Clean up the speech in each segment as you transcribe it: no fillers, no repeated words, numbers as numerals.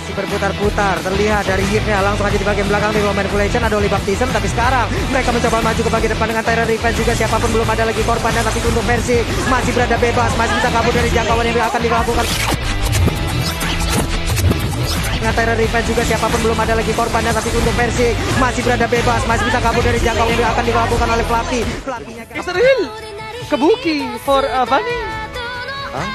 Masih berputar-putar, terlihat dari hitnya langsung aja di bagian belakang tim manipulation ada Oli Baptism, tapi sekarang mereka mencoba maju ke bagian depan dengan Tyrant Revenge juga, siapapun belum ada lagi korbannya, tapi untuk versi masih berada bebas, masih bisa kabur dari jangkauan yang akan dilakukan. Dengan Tyrant Revenge juga, siapapun belum ada lagi korbannya, tapi untuk versi masih berada bebas, masih bisa kabur dari jangkauan yang akan dilakukan oleh pelatihnya. Israel Kabuki for Vani. Hah?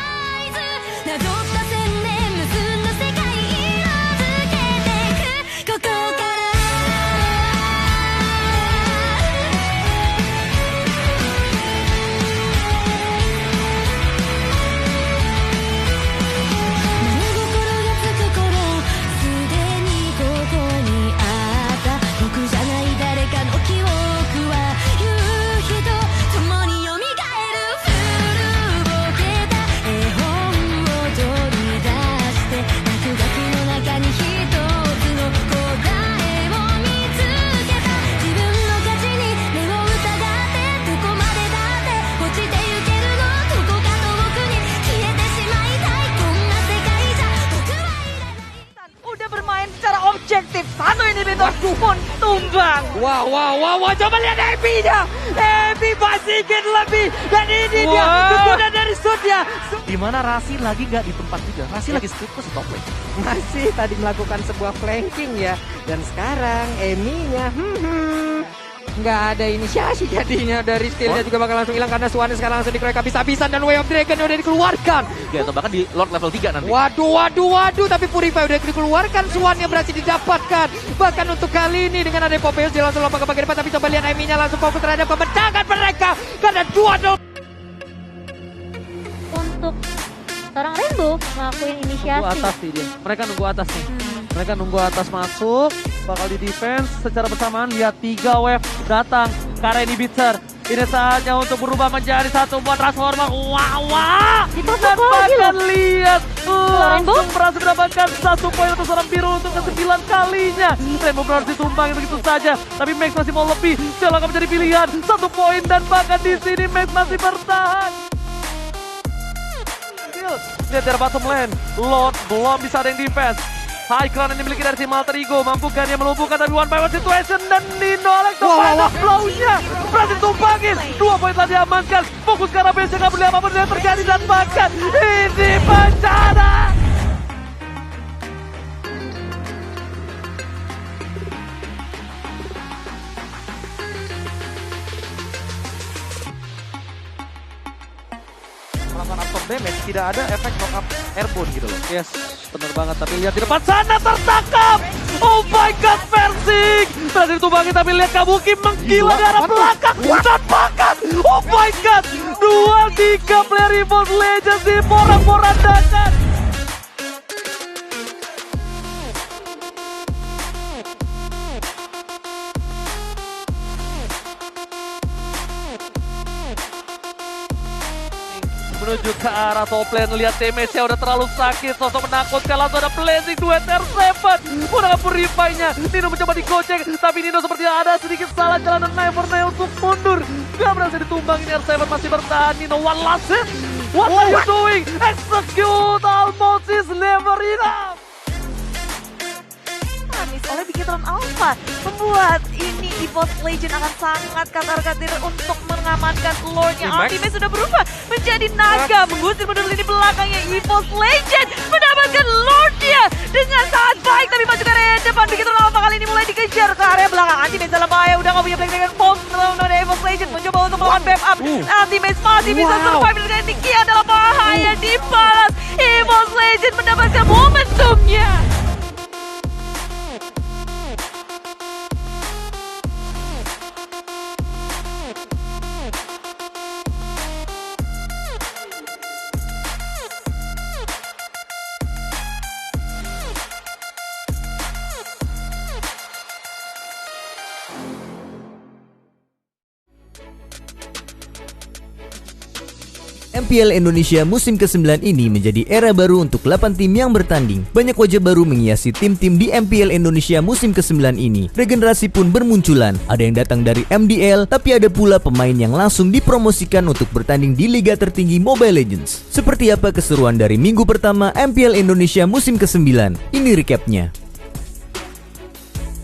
Objektif satu ini Beto pun tumbang. Wow, coba lihat Ebi-nya. Ebi basikin lebih, dan ini dia kegunaan dari shootnya. Dimana Rasi lagi nggak di tempat juga, Rasi lagi skip ke top lane. Masih tadi melakukan sebuah flanking ya, dan sekarang Emi-nya nggak ada inisiasi jadinya dari skillnya juga bakal langsung hilang karena Swannya sekarang langsung dikeroyok habis-habisan dan Way of Dragon udah dikeluarkan. Ya, atau bahkan di Lord level 3 nanti. Waduh, tapi Purify udah dikeluarkan, Swannya berhasil didapatkan. Bahkan untuk kali ini dengan ada Popeus dia langsung lompat ke bagian depan, tapi coba lihat Emi-nya langsung fokus terhadap pembentangan mereka karena 2-0. Untuk seorang Rainbow ngelakuin inisiasi. Nunggu atas sih dia. Mereka nunggu atas nih. Mereka nunggu atas masuk, bakal di defense secara bersamaan. Lihat 3 wave datang ke arah inhibitor. Ini saatnya untuk berubah menjadi satu buat transformer. Wah. Dan bahkan lihat langsung berhasil mendapatkan 1 poin untuk seorang biru untuk ke-9 kalinya. Rainbow berhasil ditumbangin begitu saja. Tapi Max masih mau lebih. Celah akan menjadi pilihan. 1 poin dan bahkan di sini Max masih bertahan. Lihat dari bottom lane, Lord belum bisa ada yang defense. High ground yang dimiliki dari tim Alter Ego, mampukah dia melumpuhkan dari one by one situation, dan Nino Alekto pada flow-nya berhasil tumpangin. 2 poin telah diamankan, fokus ke arah base, gak boleh apapun yang terjadi, dan bahkan ini bencana. Melakukan absorb damage, tidak ada efek knock up airborne gitu loh. Yes, bener banget, tapi lihat di depan sana tertangkap. Oh my god, Versing berhasil ditumbangin, tapi lihat Kabuki menggila di arah belakang dan bahkan oh my god, 2-3 player Evolve Legends di porak-porandakan. Menuju ke arah top lane, lihat damage-nya udah terlalu sakit, sosok menakutkan, langsung ada blazing duet R7 menggunakan Purify-nya. Nino mencoba digocek, tapi Nino sepertinya ada sedikit salah jalan dan Never Nail untuk mundur. Gak berhasil ditumbangin, R7 masih bertahan. Nino one last hit, what are you doing? Execute almost is never enough. Oleh Bigetron Alpha membuat ini EVOS Legend akan sangat katar-katir untuk mengamankan Lordnya. Ultimate sudah berubah menjadi naga, mengusir mundur lini belakangnya. EVOS Legend mendapatkan Lordnya dengan sangat baik, tapi maju ke area depan. Bigetron Alpha kali ini mulai dikejar ke area belakang. Ultimate dalam bahaya, udah gak punya playmaker Fox. Ada EVOS Legend mencoba untuk melawan backup up. Ultimate masih bisa survive dengan Nikia dalam bahaya, dibalas. EVOS Legend mendapatkan momentumnya. MPL Indonesia musim ke-9 ini menjadi era baru untuk 8 tim yang bertanding. Banyak wajah baru menghiasi tim-tim di MPL Indonesia musim ke-9 ini. Regenerasi pun bermunculan. Ada yang datang dari MDL, tapi ada pula pemain yang langsung dipromosikan untuk bertanding di liga tertinggi Mobile Legends. Seperti apa keseruan dari minggu pertama MPL Indonesia musim ke-9? Ini recapnya.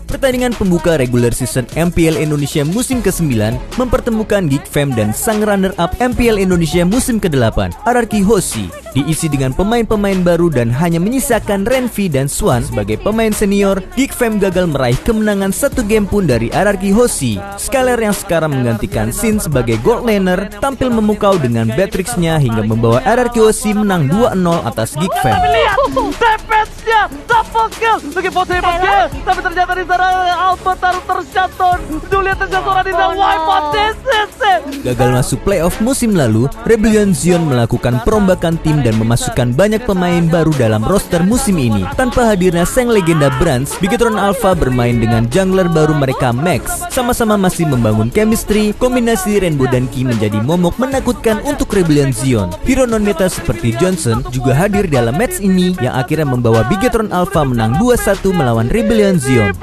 Pertandingan pembuka regular season MPL Indonesia musim ke-9 mempertemukan Geek Fam dan sang runner-up MPL Indonesia musim ke-8, RRQ Hoshi. Diisi dengan pemain-pemain baru dan hanya menyisakan Renvi dan Swan sebagai pemain senior, Geek Fam gagal meraih kemenangan satu game pun dari RRQ Hoshi. Skylar yang sekarang menggantikan Sin sebagai gold laner tampil memukau dengan Beatrix-nya hingga membawa RRQ Hoshi menang 2-0 atas Geek Fam. Lihat, defense-nya double kill, lagi possible kill, tapi ternyata di sana Albert taruh terjatuh. Juliet terjatuh di sana, wipe this is it. Gagal masuk playoff musim lalu, Rebellion Zion melakukan perombakan tim dan memasukkan banyak pemain baru dalam roster musim ini. Tanpa hadirnya sang legenda Brands, Bigetron Alpha bermain dengan jungler baru mereka Max. Sama-sama masih membangun chemistry, kombinasi Rainbow dan Ki menjadi momok menakutkan untuk Rebellion Zion. Hero non-meta seperti Johnson juga hadir dalam match ini yang akhirnya membawa Bigetron Alpha menang 2-1 melawan Rebellion Zion.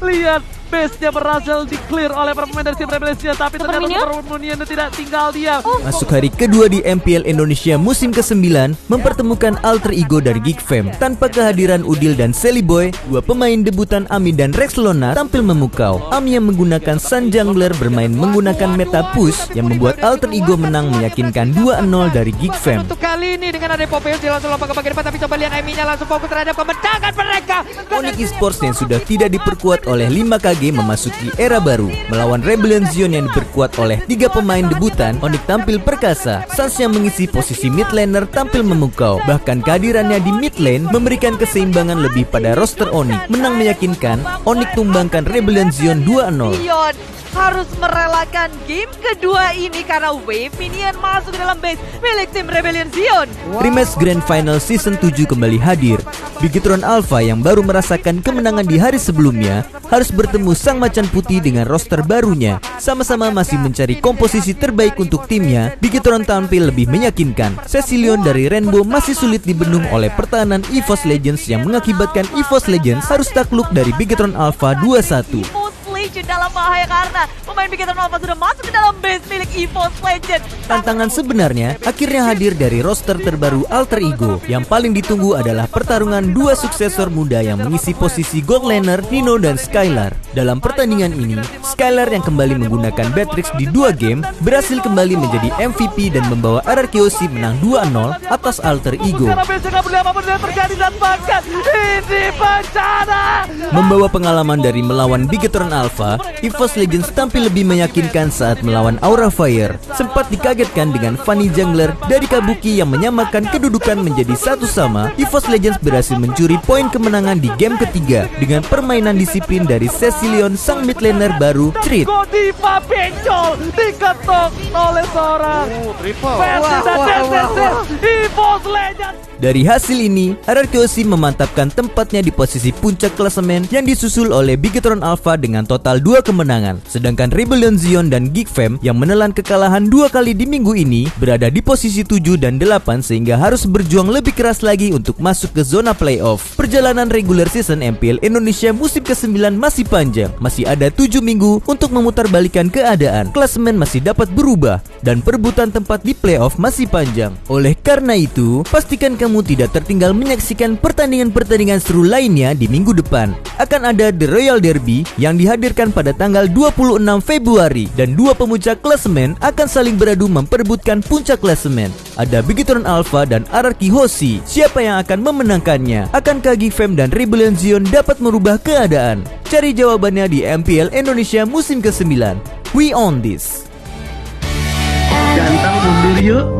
Lihat, base-nya berhasil di-clear oleh pemain dari tim Rebellion, tapi ternyata Super Minion tidak tinggal diam. Masuk hari kedua di MPL Indonesia musim ke-9 mempertemukan alter ego dari Geek Fam. Tanpa kehadiran Udil dan Sally Boy, dua pemain debutan Ami dan Rex Lona tampil memukau. Ami yang menggunakan Sun Jungler bermain menggunakan meta push yang membuat alter ego menang meyakinkan 2-0 dari Geek Fam. Untuk kali ini dengan ada Popeyes dia langsung lompat ke bagian depan, tapi coba lihat Amy-nya langsung fokus terhadap kemenangan mereka. Onyx Esports yang sudah tidak diperkuat oleh 5KG memasuki era baru. Melawan Rebellion Zion yang diperkuat oleh 3 pemain debutan, Onyx tampil perkasa. Sans yang mengisi posisi mid laner tampil memukau. Bahkan kehadirannya di mid lane memberikan keseimbangan lebih pada roster Onyx. Menang meyakinkan, Onyx tumbangkan Rebellion Zion 2-0. Zion harus merelakan game kedua ini karena Wave Minion masuk ke dalam base milik tim Rebellion Zion. Rematch Grand Final Season 7 kembali hadir. Bigetron Alpha yang baru merasakan kemenangan di hari sebelumnya harus bertemu sang macan putih dengan roster barunya. Sama-sama masih mencari komposisi terbaik untuk timnya. Bigetron tampil lebih meyakinkan. Cecilion dari Rainbow masih sulit dibendung oleh pertahanan EVOS Legends yang mengakibatkan EVOS Legends harus takluk dari Bigetron Alpha 2-1. Legend dalam bahaya karena pemain Bigetron Alpha sudah masuk ke dalam base milik EVOS Legend. Tantangan sebenarnya akhirnya hadir dari roster terbaru Alter Ego. Yang paling ditunggu adalah pertarungan dua suksesor muda yang mengisi posisi gold laner Nino dan Skylar. Dalam pertandingan ini, Skylar yang kembali menggunakan Beatrix di 2 game berhasil kembali menjadi MVP dan membawa RRQ Hoshi menang 2-0 atas Alter Ego. Membawa pengalaman dari melawan Bigetron Alpha, EVOS Legends tampil lebih meyakinkan saat melawan Aura Fire. Sempat dikagetkan dengan Fanny Jungler dari Kabuki yang menyamakan kedudukan menjadi 1-1. EVOS Legends berhasil mencuri poin kemenangan di game ketiga dengan permainan disiplin dari Cecilion sang mid laner baru Treat. Godiva bencol diketok oleh seorang versi dan EVOS Legends. Dari hasil ini, RRQ Hoshi memantapkan tempatnya di posisi puncak klasemen yang disusul oleh Bigetron Alpha dengan total 2 kemenangan. Sedangkan Rebellion Zion dan Geek Fam yang menelan kekalahan 2 kali di minggu ini berada di posisi 7 dan 8 sehingga harus berjuang lebih keras lagi untuk masuk ke zona playoff. Perjalanan regular season MPL Indonesia musim ke-9 masih panjang. Masih ada 7 minggu untuk memutarbalikan keadaan. Klasemen masih dapat berubah dan perebutan tempat di playoff masih panjang. Oleh karena itu, pastikan kamu tidak tertinggal menyaksikan pertandingan-pertandingan seru lainnya di minggu depan. Akan ada The Royal Derby yang dihadirkan pada tanggal 26 Februari dan 2 pemuncak klasemen akan saling beradu memperebutkan puncak klasemen. Ada Bigetron Alpha dan RRQ Hoshi. Siapa yang akan memenangkannya? Akankah Geek Fam dan Rebellion Zion dapat merubah keadaan? Cari jawabannya di MPL Indonesia musim ke-9. We own this. Ganteng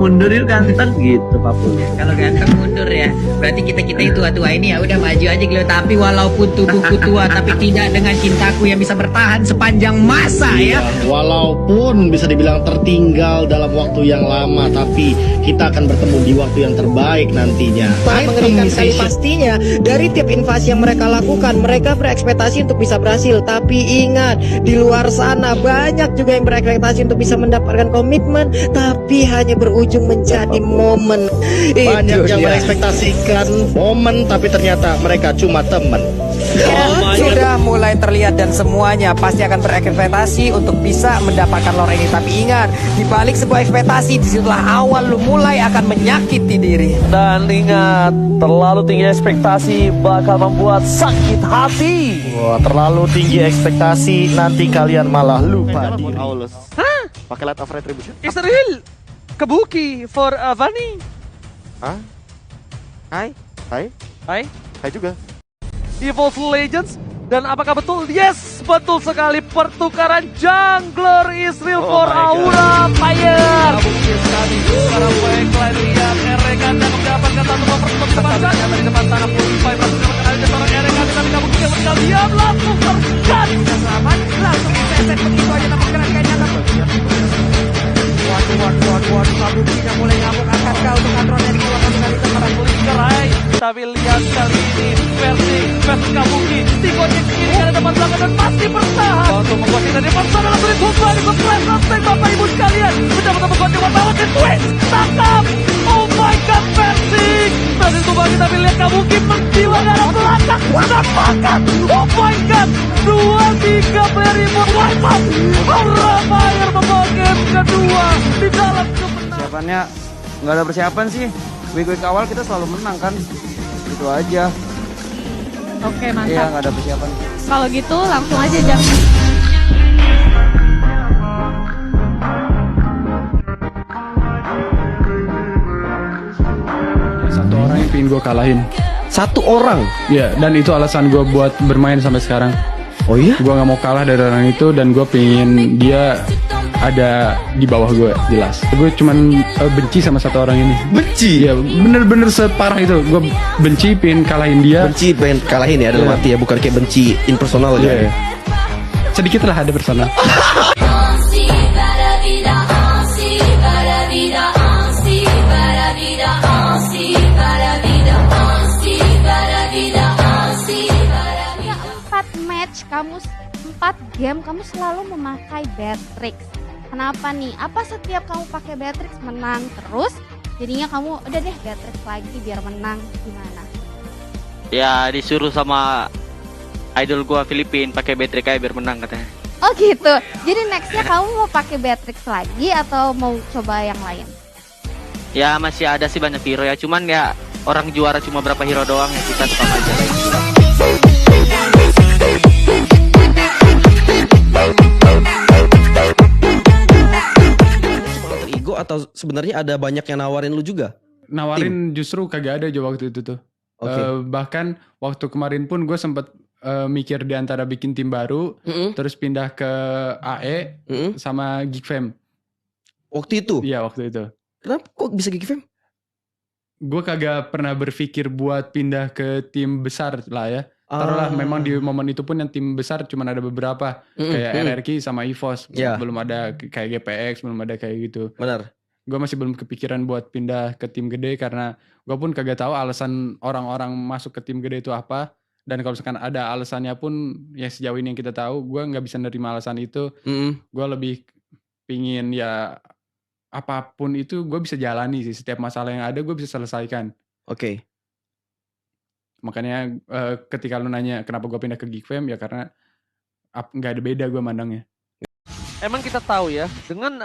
mundur yuk ganteng gitu Papul. Kalau ganteng mundur ya, berarti kita itu tua ini ya udah maju aja gitu. Tapi walaupun tubuhku tua, tapi tidak dengan cintaku yang bisa bertahan sepanjang masa ya. Walaupun bisa dibilang tertinggal dalam waktu yang lama, tapi kita akan bertemu di waktu yang terbaik nantinya. Mengerikan sekali pastinya. Dari tiap invasi yang mereka lakukan, mereka berekspektasi untuk bisa berhasil. Tapi ingat, di luar sana banyak juga yang berekspektasi untuk bisa mendapatkan komitmen, tapi hanya berujung menjadi momen. Banyak Itu yang dia. berekspektasikan momen, tapi ternyata mereka cuma teman. Sudah mulai terlihat dan semuanya pasti akan berekspektasi untuk bisa mendapatkan lore ini. Tapi ingat, di balik sebuah ekspektasi, disitulah awal lu mulai akan menyakiti diri. Dan ingat, terlalu tinggi ekspektasi bakal membuat sakit hati. Wah, terlalu tinggi ekspektasi, nanti kalian malah lupa diri. Hah? Pakai Light of Retribution? Is real? Kabuki for Vani. Hah? Hai. Hai? Hai. Hai juga. Evolve Legends. Dan apakah betul? Yes, betul sekali. Pertukaran jungler Israel for Aura Fire. Mungkin sekali. Para backline lihat Erekan dan mendapatkan satu pertemuan dari depan tangan Purify. Berhasil mengenali seorang Erekan. Tapi kamu yang sekalian langsung terkat. Selamat, langsung diseset begitu aja tapi kayaknya Waduh, Kabukinya mulai ngamuk. Akankah untuk Atronnya dikeluarkan sekali seorang Kerai. Tapi lihat kali ini versi Kabuki. Tikonya kiri ke depan belakang dan masih bertahan. Untuk membuat dari bersama langsung dibuka di flash rantai Bapak Ibu sekalian. Mendapat membuat di wartawan dan twist. Tangkap. Oh my god, versi. Tadi itu bagi tapi lihat Kabuki menjiwa darah belakang. Mendapatkan. Oh my god. 2-3 very much wipe out. Aura Fire membawa game kedua di dalam kemenangan. Persiapannya nggak ada persiapan sih. Week awal kita selalu menang kan. Itu aja. Oke, Iya, mantap. nggak ada persiapan. Kalau gitu langsung aja jam. Satu orang yang pengen gue kalahin. Satu orang? Iya, dan itu alasan gue buat bermain sampai sekarang. Oh iya? Gue nggak mau kalah dari orang itu dan gue pengen dia ada di bawah gue, jelas. Gue cuman benci sama satu orang ini. Benci? Iya, bener-bener separah itu. Gue benci, pengen kalahin dia. Benci pengen kalahin ya dalam arti ya, bukan kayak benci impersonal ya. Iya. Sedikit lah ada personal. Kamu 4 game kamu selalu memakai Beatrix. Kenapa nih? Apa setiap kamu pakai Beatrix menang terus? Jadinya kamu udah deh Beatrix lagi biar menang, gimana? Ya disuruh sama idol gua Filipin pakai Beatrix aja biar menang katanya. Oh gitu. Jadi nextnya kamu mau pakai Beatrix lagi atau mau coba yang lain? Ya masih ada sih banyak hero ya, cuman ya orang juara cuma berapa hero doang ya, kita tetap aja. Ego atau sebenarnya ada banyak yang nawarin lu juga? Nawarin justru kagak ada aja waktu itu tuh. Bahkan waktu kemarin pun gue sempet mikir di antara bikin tim baru, terus pindah ke AE sama Geekfam. Waktu itu? Iya waktu itu. Kenapa kok bisa Geekfam? Gue kagak pernah berpikir buat pindah ke tim besar lah ya. Taruhlah memang di momen itu pun yang tim besar cuma ada beberapa. Kayak RRQ sama EVOS. Belum ada kayak GPX, belum ada kayak gitu. Benar. Gue masih belum kepikiran buat pindah ke tim gede karena gue pun kagak tahu alasan orang-orang masuk ke tim gede itu apa. Dan kalau misalkan ada alasannya pun ya sejauh ini yang kita tahu, gue nggak bisa nerima alasan itu. Gue lebih pingin ya apapun itu gue bisa jalani sih. Setiap masalah yang ada gue bisa selesaikan. Oke. Makanya ketika lu nanya kenapa gue pindah ke Geekfam ya karena nggak ada beda gue mandangnya. Emang kita tahu ya, dengan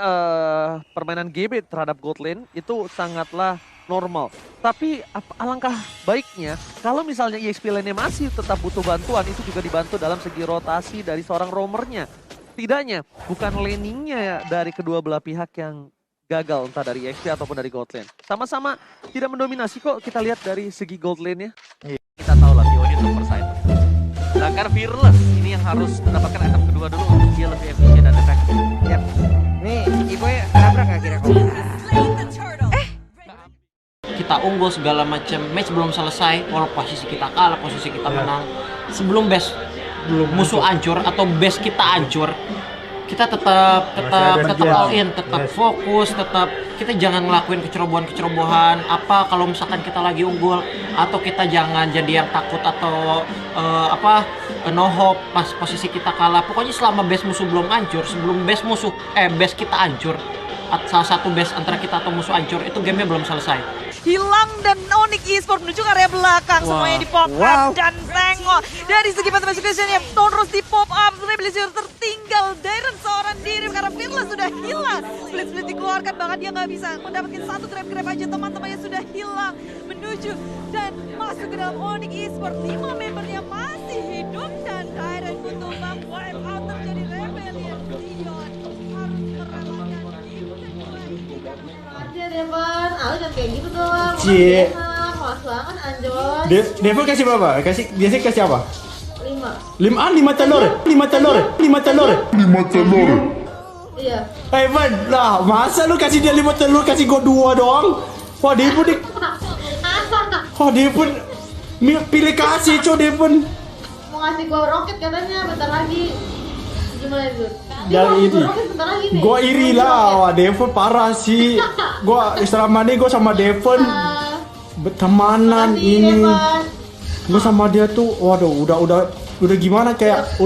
permainan GB terhadap Gold Lane itu sangatlah normal. Tapi alangkah baiknya kalau misalnya EXP lane-nya masih tetap butuh bantuan, itu juga dibantu dalam segi rotasi dari seorang roamernya. Setidaknya bukan laningnya dari kedua belah pihak yang gagal, entah dari EXP ataupun dari Gold Lane. Sama-sama tidak mendominasi kok kita lihat dari segi Gold Lane-nya. Kita tahu lah Pio ini top side. Sedangkan Fearless ini yang harus mendapatkan item kedua dulu untuk dia lebih efisien dan efektif. Yap. Nih, Ibu ya nabrak gak kira kamu? Kita unggul segala macam, match belum selesai, walau posisi kita kalah, posisi kita menang. Sebelum base musuh hancur atau base kita hancur, kita tetap all in, tetap fokus, tetap kita jangan ngelakuin kecerobohan. Apa kalau misalkan kita lagi unggul atau kita jangan jadi yang takut atau no hope pas posisi kita kalah. Pokoknya selama base musuh belum hancur, sebelum base kita hancur, salah satu base antara kita atau musuh hancur, itu gamenya belum selesai. Hilang dan Onyx Esports menuju ke area belakang. Semuanya di pop up dan tengok dari segi matematik yang terus di pop up. Rebellion tertinggal. Dairen seorang diri karena Fearless sudah hilang. Split dikeluarkan, bahkan dia nggak bisa mendapatkan satu grab aja. Teman-temannya sudah hilang menuju dan masuk ke dalam Onyx Esports. 5 membernya masih hidup dan Dairen butuh wipe out terjadi Rebellion. Dion harus merelakan Devon, jangan kayak gitu doang. Cie. Malas banget Anjoy. Devon kasih berapa? Biasanya kasih apa? 5. 5 telur. 5 telur. 5 telur. 5 telur. Iya. Evan, lah masa lu kasih dia 5 telur, kasih gua 2 doang? Wah, dia pun pilih kasih, Devon. Mau ngasih gua roket katanya bentar lagi. Gimana itu? Yang ini. Gua iri lah, wah Devon parah sih. Gua selama ini gua sama Devon bertemanan ini. Gua sama dia tuh, waduh, udah gimana kayak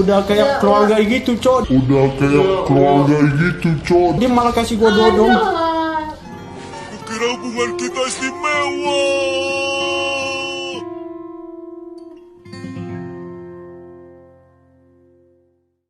keluarga gitu, Dia malah kasih gua dodong.